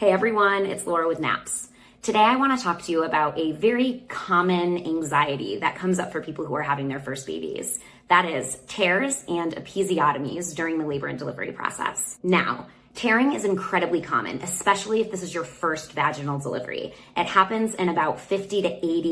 Hey everyone, it's Laura with Naps. Today I want to talk to you about a very common anxiety that comes up for people who are having their first babies. That is tears and episiotomies during the labor and delivery process. Now, tearing is incredibly common, especially if this is your first vaginal delivery. It happens in about 50 to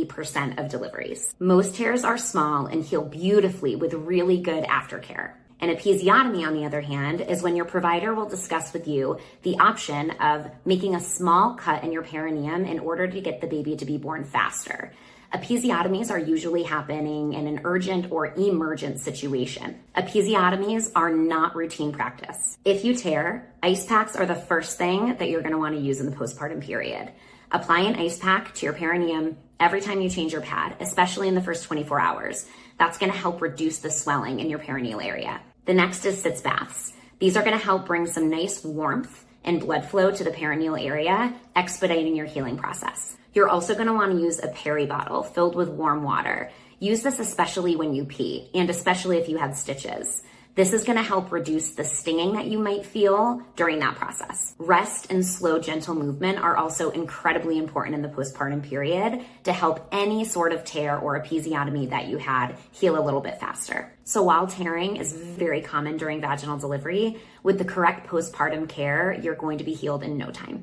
80% of deliveries. Most tears are small and heal beautifully with really good aftercare. An episiotomy, on the other hand, is when your provider will discuss with you the option of making a small cut in your perineum in order to get the baby to be born faster. Episiotomies are usually happening in an urgent or emergent situation. Episiotomies are not routine practice. If you tear, ice packs are the first thing that you're going to want to use in the postpartum period. Apply an ice pack to your perineum every time you change your pad, especially in the first 24 hours. That's going to help reduce the swelling in your perineal area. The next is sitz baths. These are going to help bring some nice warmth and blood flow to the perineal area, expediting your healing process. You're also going to want to use a peri bottle filled with warm water. Use this especially when you pee, and especially if you have stitches. This is going to help reduce the stinging that you might feel during that process. Rest and slow, gentle movement are also incredibly important in the postpartum period to help any sort of tear or episiotomy that you had heal a little bit faster. So while tearing is very common during vaginal delivery, with the correct postpartum care, you're going to be healed in no time.